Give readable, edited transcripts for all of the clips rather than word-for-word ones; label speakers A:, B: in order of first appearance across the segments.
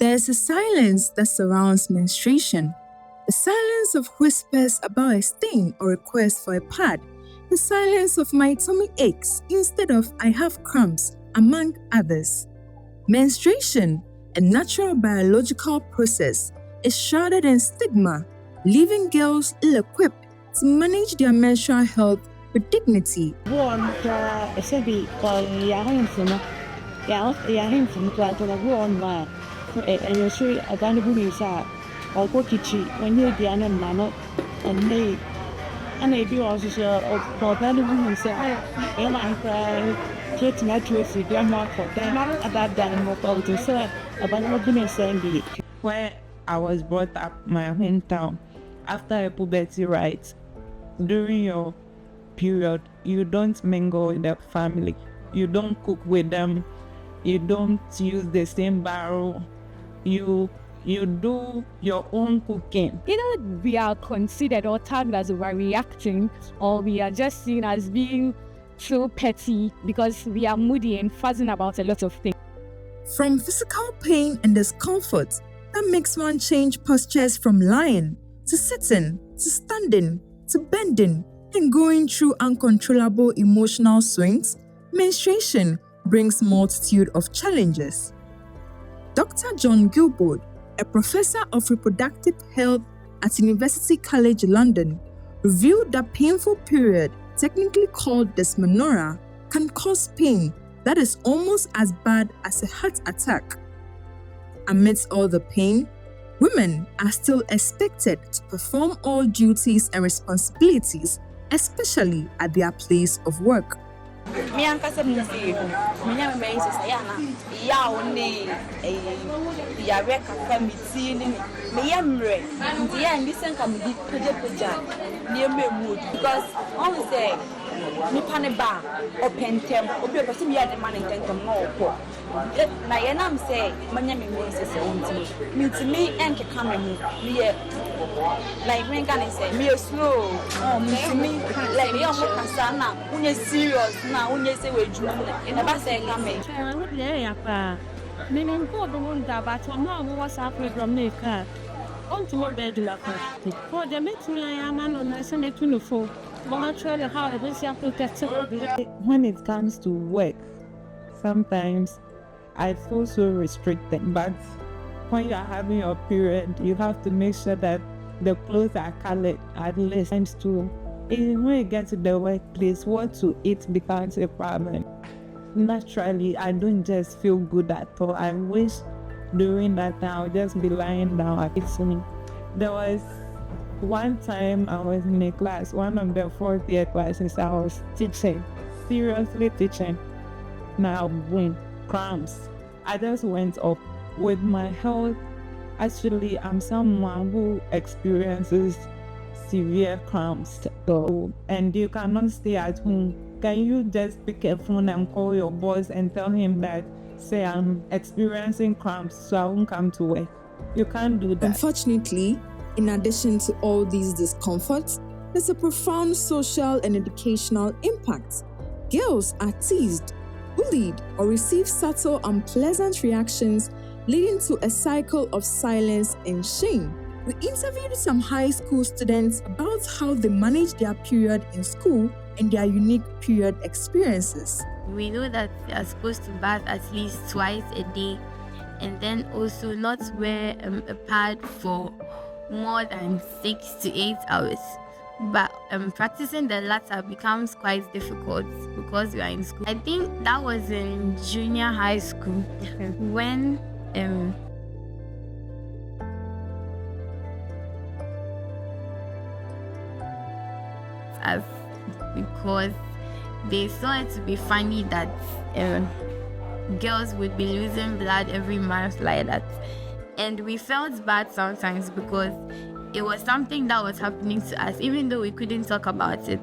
A: There's a silence that surrounds menstruation. The silence of whispers about a stain or request for a pad. The silence of my tummy aches instead of I have cramps, among others. Menstruation, a natural biological process, is shrouded in stigma, leaving girls ill-equipped to manage their menstrual health with dignity.
B: And I do also for that woman say, get my choice, grandma for them about that more to say about what you saying. Where I was brought up, my hometown, after a puberty right, during your period, you don't mingle with the family, you don't cook with them, you don't use the same barrel, you do your own cooking.
C: Either we are considered or tagged as overreacting, or we are just seen as being so petty because we are moody and fussing about a lot of things.
A: From physical pain and discomfort that makes one change postures from lying to sitting to standing to bending and going through uncontrollable emotional swings, menstruation brings multitude of challenges. Dr. John Gilbert, a professor of reproductive health at University College London, revealed that painful period, technically called dysmenorrhea, can cause pain that is almost as bad as a heart attack. Amidst all the pain, women are still expected to perform all duties and responsibilities, especially at their place of work.
D: Me ankasa mzi menya me yi sesa ya na ya woni ya re kaka miti ni me ya mre ndi ya ndi senka me di peja ni ememu because on say me pane ba opentem obi obi me ya de man intentem no opo na ye na me say menya me yi sesa wonti me enke kama mu me ye like when can I say me slow me like me omo kasa na unye serious na unye say we djuma e na ba say kama
B: I would ya pa me me ko do won da ba to mo WhatsApp program na ka on to what bed la ka for the me to ya man on na send to no phone but actually how it is you protect when it comes to work. Sometimes I feel so restricted, but when you are having your period, you have to make sure that the clothes are colored at least times two. And when you get to the workplace, what to eat becomes a problem. Naturally, I don't just feel good at all. I wish during that time I would just be lying down at kitchen. There was one time I was in a class, one of the fourth year classes, I was teaching, seriously teaching. Now, boom, cramps. I just went up with my health. Actually, I'm someone who experiences severe cramps. So, and you cannot stay at home. Can you just pick a phone and call your boss and tell him that, say, I'm experiencing cramps, so I won't come to work? You can't do that.
A: Unfortunately, in addition to all these discomforts, there's a profound social and educational impact. Girls are teased, bullied, or receive subtle unpleasant reactions, leading to a cycle of silence and shame. We interviewed some high school students about how they manage their period in school and their unique period experiences.
E: We know that we are supposed to bath at least twice a day, and then also not wear a pad for more than 6 to 8 hours. But practicing the latter becomes quite difficult because you are in school. I think that was in junior high school when because they saw it to be funny that girls would be losing blood every month like that. And we felt bad sometimes because it was something that was happening to us, even though we couldn't talk about it.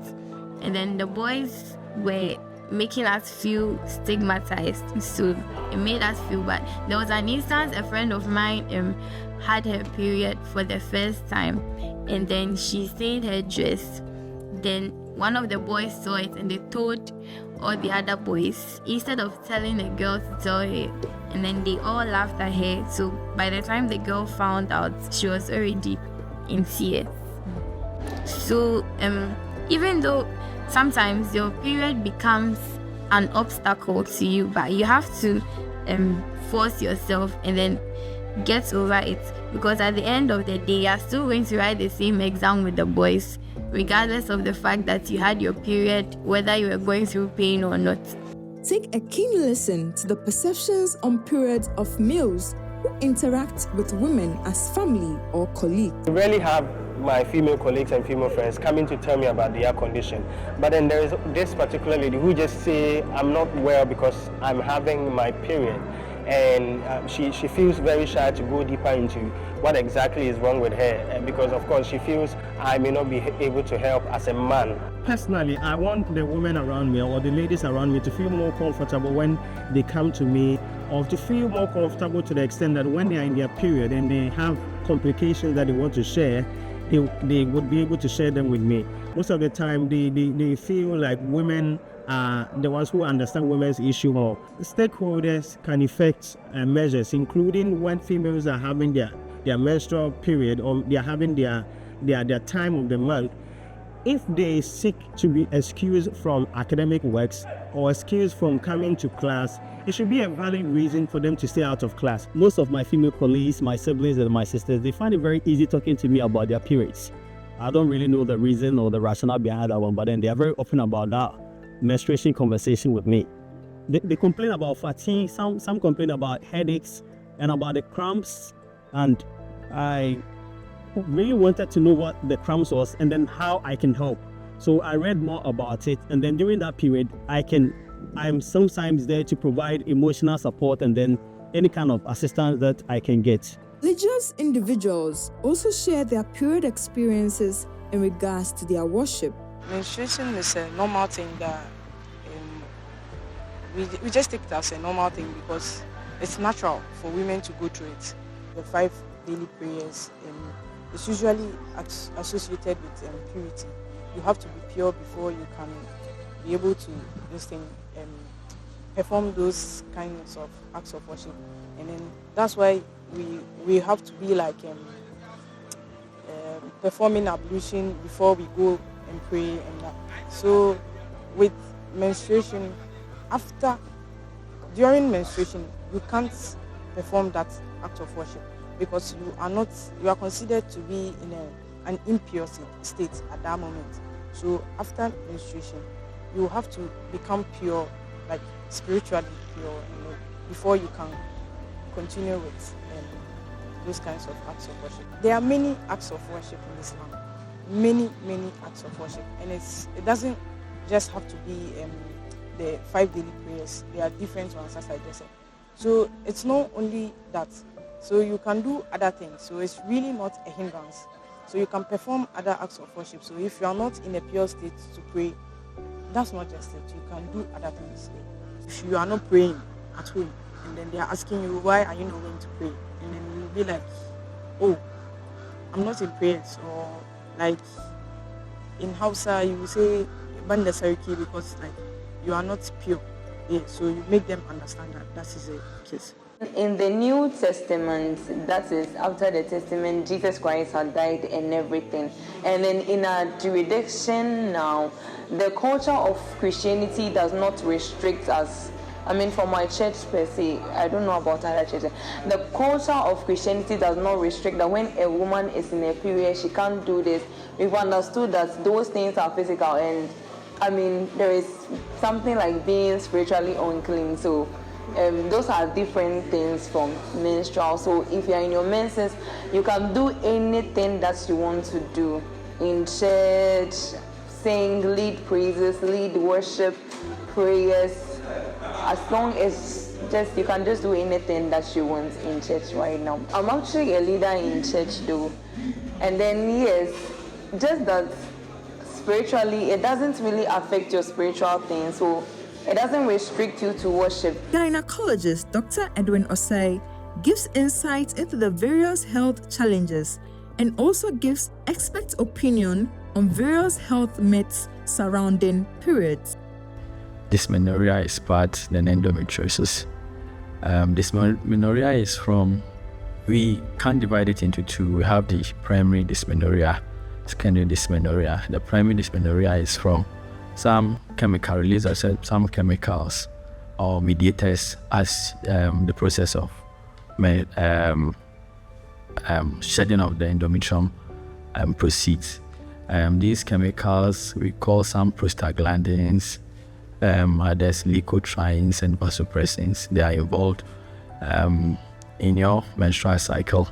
E: And then the boys were making us feel stigmatized, so it made us feel bad. There was an instance, a friend of mine had her period for the first time, and then she stained her dress. Then one of the boys saw it and they told all the other boys, instead of telling the girl to tell her, and then they all laughed at her. So by the time the girl found out, she was already in tears. So even though sometimes your period becomes an obstacle to you, but you have to force yourself and then get over it, because at the end of the day, you're still going to write the same exam with the boys, regardless of the fact that you had your period, whether you were going through pain or not.
A: Take a keen listen to the perceptions on periods of males who interact with women as family or colleagues.
F: I rarely have my female colleagues and female friends coming to tell me about their condition. But then there is this particular lady who just say, I'm not well because I'm having my period. And she feels very shy to go deeper into what exactly is wrong with her, because of course she feels I may not be able to help as a man.
G: Personally, I want the women around me or the ladies around me to feel more comfortable when they come to me, or to feel more comfortable to the extent that when they are in their period and they have complications that they want to share, they would be able to share them with me. Most of the time, they feel like women are the ones who understand women's issue more. Stakeholders can effect measures, including when females are having their menstrual period or they are having their time of the month. If they seek to be excused from academic works or excused from coming to class, it should be a valid reason for them to stay out of class.
H: Most of my female colleagues, my siblings and my sisters, they find it very easy talking to me about their periods. I don't really know the reason or the rationale behind that one, but then they are very open about that menstruation conversation with me. They complain about fatigue, some complain about headaches and about the cramps, and I really wanted to know what the cramps was and then how I can help. So I read more about it, and then during that period I'm sometimes there to provide emotional support and then any kind of assistance that I can get.
A: Religious individuals also share their period experiences in regards to their worship.
I: Menstruation is a normal thing that we just take it as a normal thing because it's natural for women to go through it. The 5 daily prayers is usually associated with purity. You have to be pure before you can be able to perform those kinds of acts of worship, and then that's why we have to be like performing ablution before we go and pray and that. So with menstruation, during menstruation, you can't perform that act of worship because you are considered to be in an impure state at that moment. So after menstruation, you have to become pure, like spiritually pure, before you can continue with those kinds of acts of worship. There are many acts of worship in Islam. Many acts of worship, and it doesn't just have to be the 5 daily prayers. There are different ones, as I just said. So it's not only that. So you can do other things. So it's really not a hindrance. So you can perform other acts of worship. So if you are not in a pure state to pray, that's not just it. You can do other things. If you are not praying at home, and then they are asking you, why are you not going to pray? And then you'll be like, oh, I'm not in prayers, or like in Hausa, you will say Banda Sariki because like you are not pure. Yeah, so you make them understand that is the case.
J: In the New Testament, that is after the Testament, Jesus Christ had died and everything. And then in our jurisdiction now, the culture of Christianity does not restrict us. I mean, for my church per se, I don't know about other churches. The culture of Christianity does not restrict that when a woman is in a period, she can't do this. We've understood that those things are physical, and I mean, there is something like being spiritually unclean. So those are different things from menstrual. So if you're in your menses, you can do anything that you want to do in church, sing, lead praises, lead worship, prayers. As long as you can just do anything that you want in church right now. I'm actually a leader in church though. And then yes, just that spiritually, it doesn't really affect your spiritual thing. So it doesn't restrict you to worship.
A: Gynecologist Dr. Edwin Osei gives insights into the various health challenges and also gives expert opinion on various health myths surrounding periods.
K: dysmenorrhea is part, then endometriosis. Dysmenorrhea is we can't divide it into two. We have the primary dysmenorrhea, secondary dysmenorrhea. The primary dysmenorrhea is from some chemical release, some chemicals or mediators as the process of shedding of the endometrium proceeds. These chemicals, we call some prostaglandins, others leukotrienes and vasopressins. They are involved in your menstrual cycle,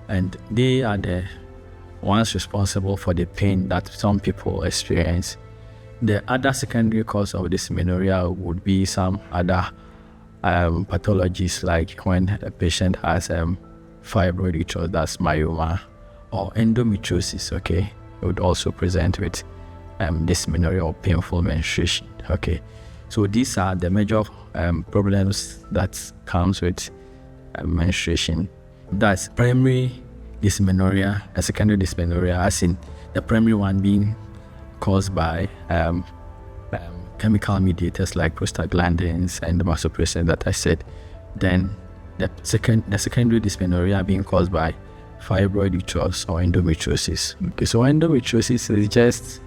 K: and they are the ones responsible for the pain that some people experience. The other secondary cause of dysmenorrhea would be some other pathologies, like when a patient has fibroid uterus, that's myoma, or endometriosis. Okay, it would also present with dysmenorrhea or painful menstruation. Okay, so these are the major problems that comes with menstruation. That's primary dysmenorrhea and secondary dysmenorrhea, as in the primary one being caused by chemical mediators like prostaglandins and the vasopressin that I said. Then the secondary dysmenorrhea being caused by fibroid uterus or endometriosis. Okay, so endometriosis is just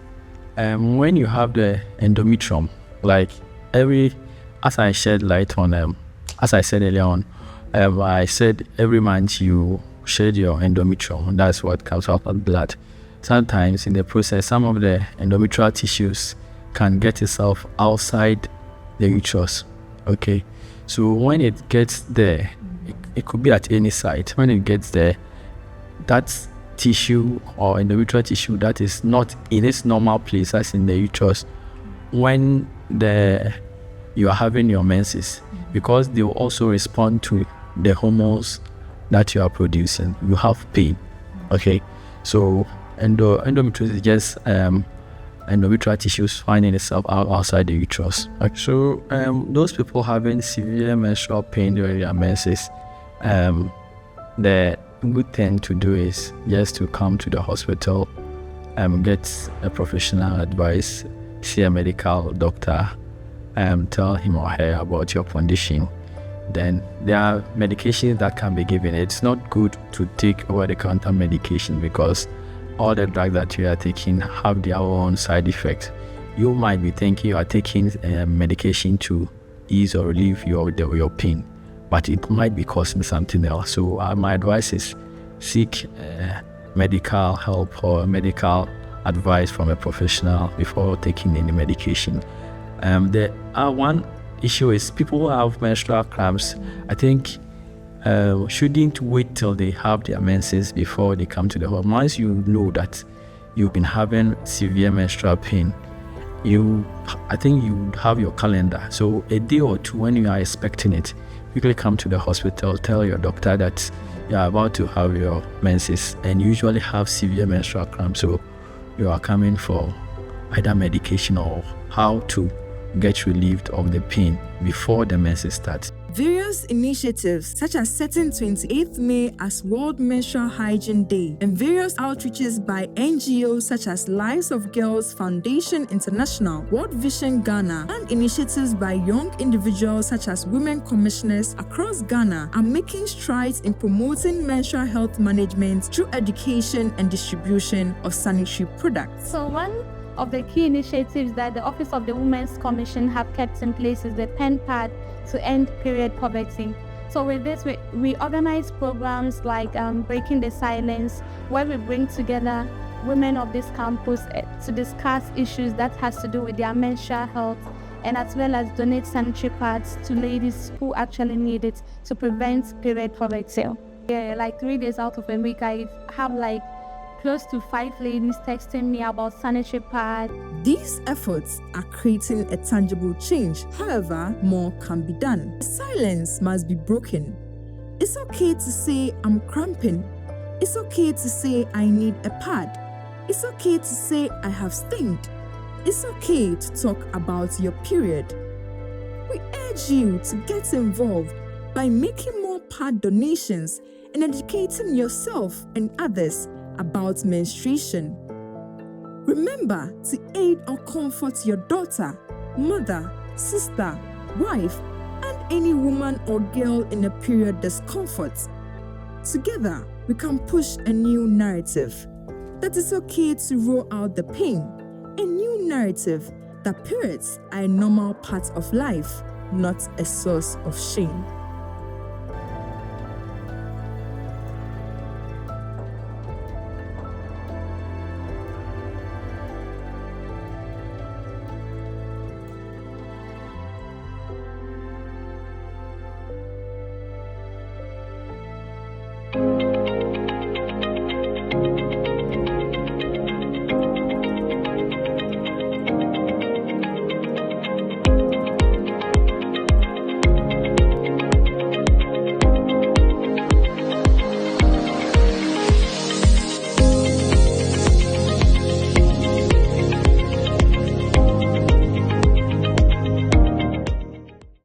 K: when you have the endometrium, like as I shed light on, as I said earlier on, I said every month you shed your endometrium. That's what comes out of blood. Sometimes in the process, some of the endometrial tissues can get itself outside the uterus. Okay, so when it gets there, it could be at any site. When it gets there, that tissue or endometrial tissue that is not in its normal place, as in the uterus, when you are having your menses, because they will also respond to the hormones that you are producing, you have pain. Okay, so endometriosis is just endometrial tissues finding itself outside the uterus. So those people having severe menstrual pain during their menses, the good thing to do is just to come to the hospital, get a professional advice, see a medical doctor, tell him or her about your condition. Then there are medications that can be given. It's not good to take over-the-counter medication because all the drugs that you are taking have their own side effects. You might be thinking you are taking medication to ease or relieve your pain, but it might be causing something else. So my advice is seek medical help or medical advice from a professional before taking any medication. The one issue is people who have menstrual cramps, I think shouldn't wait till they have their menses before they come to the hospital. Once you know that you've been having severe menstrual pain, I think you have your calendar. So a day or two when you are expecting it, quickly come to the hospital, tell your doctor that you are about to have your menses and you usually have severe menstrual cramps. So you are coming for either medication or how to get relieved of the pain before the menses start.
A: Various initiatives such as setting 28th May as World Menstrual Hygiene Day and various outreaches by NGOs such as Lives of Girls Foundation International, World Vision Ghana, and initiatives by young individuals such as women commissioners across Ghana are making strides in promoting menstrual health management through education and distribution of sanitary products.
C: So one of the key initiatives that the Office of the Women's Commission have kept in place is the pen pad to end period poverty. So with this, we organize programs like Breaking the Silence, where we bring together women of this campus to discuss issues that has to do with their menstrual health, and as well as donate sanitary pads to ladies who actually need it to prevent period poverty. Yeah, like 3 days out of a week, I have like close to 5 ladies texting me about sanitary pads.
A: These efforts are creating a tangible change. However, more can be done. Silence must be broken. It's okay to say I'm cramping. It's okay to say I need a pad. It's okay to say I have stained. It's okay to talk about your period. We urge you to get involved by making more pad donations and educating yourself and others about menstruation. Remember to aid or comfort your daughter, mother, sister, wife, and any woman or girl in a period discomfort. Together, we can push a new narrative that it's okay to roll out the pain, a new narrative that periods are a normal part of life, not a source of shame.